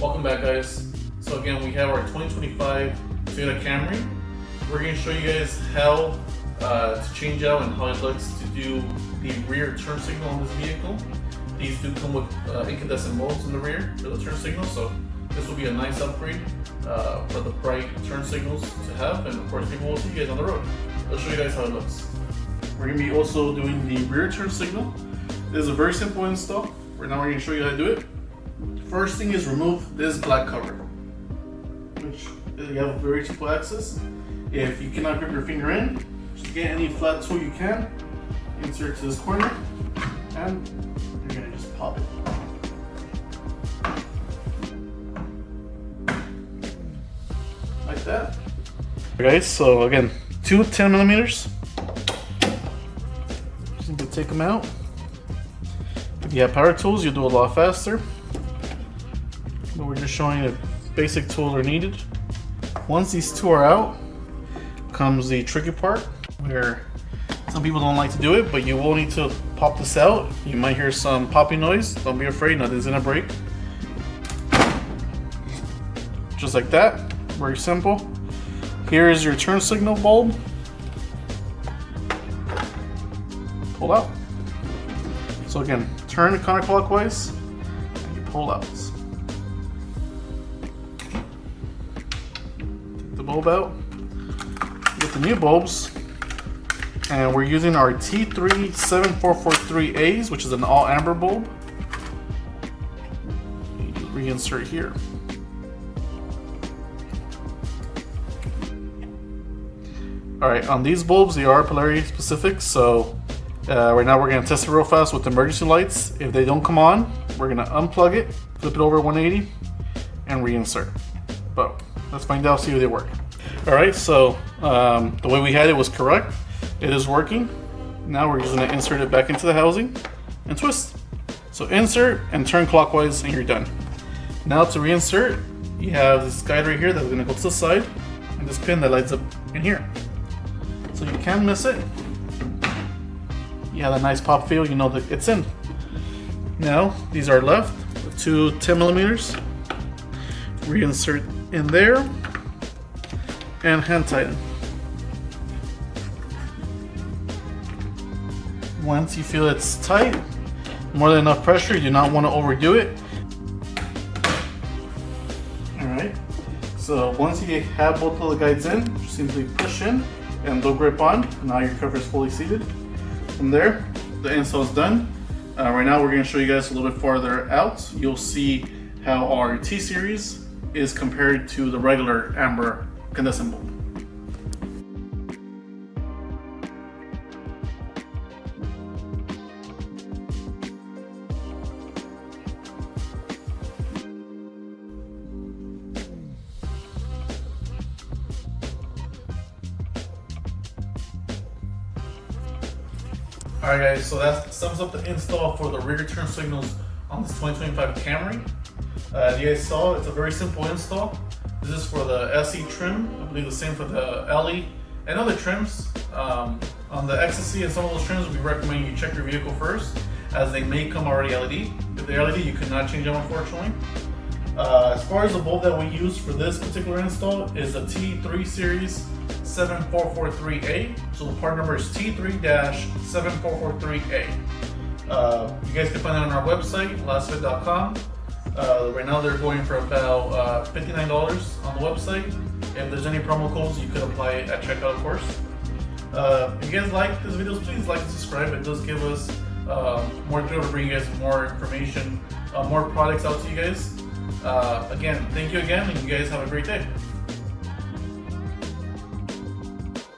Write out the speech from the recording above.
Welcome back, guys. So again, we have our 2025 Toyota Camry. We're going to show you guys how to change out and how it looks to do the rear turn signal on this vehicle. These do come with incandescent bulbs in the rear for the turn signal, so this will be a nice upgrade for the bright turn signals to have, and of course people will see you guys on the road. I'll show you guys how it looks. We're going to be also doing the rear turn signal. This is a very simple install. Right now we're going to show you how to do it. First thing is remove this black cover, which you have a very simple access. If you cannot grip your finger in, just get any flat tool you can, insert it to this corner, and you're going to just pop it. Like that. Okay, guys, so again, two 10 millimeters. Just need to take them out. If you have power tools, you'll do a lot faster. But we're just showing you the basic tools are needed. Once these two are out, comes the tricky part where some people don't like to do it, but you will need to pop this out. You might hear some popping noise. Don't be afraid, nothing's gonna break. Just like that, very simple. Here is your turn signal bulb. Pull out. So again, turn counterclockwise and you pull out. Take the bulb out. Get the new bulbs, and we're using our T3-7443As, which is an all amber bulb. You just reinsert here. Alright, on these bulbs, they are polarity specific, so right now we're going to test it real fast with emergency lights. If they don't come on, we're going to unplug it, flip it over 180, and reinsert. But let's find out, see if they work. Alright, so the way we had it was correct. It is working. Now we're just going to insert it back into the housing and twist. So insert and turn clockwise and you're done. Now to reinsert, you have this guide right here that's going to go to the side, and this pin that lights up in here. So you can't miss it. You have a nice pop feel, you know that it's in. Now, these are left with two 10 millimeters. Reinsert in there and hand tighten. Once you feel it's tight, more than enough pressure, you do not want to overdo it. Alright, so once you have both of the guides in, just simply push in and they'll grip on. Now your cover is fully seated. From there, the install is done. Right now we're going to show you guys a little bit farther out. You'll see how our T-Series is compared to the regular amber incandescent bulb. Alright guys, so that sums up the install for the rear turn signals on this 2025 Camry. As you guys saw, it's a very simple install. This is for the SE trim, I believe the same for the LE and other trims. On the XSE and some of those trims, we recommend you check your vehicle first, as they may come already LED. If they're LED, you could not change them, unfortunately. As far as the bulb that we use for this particular install is the T3 series 7443A. So the part number is T3-7443A. You guys can find it on our website, Lasfit.com. Right now they're going for about $59 on the website. If there's any promo codes, you could apply it at checkout, of course. If you guys like this video, please like and subscribe. It does give us more to bring you guys more information, more products out to you guys. Again, thank you again, and you guys have a great day.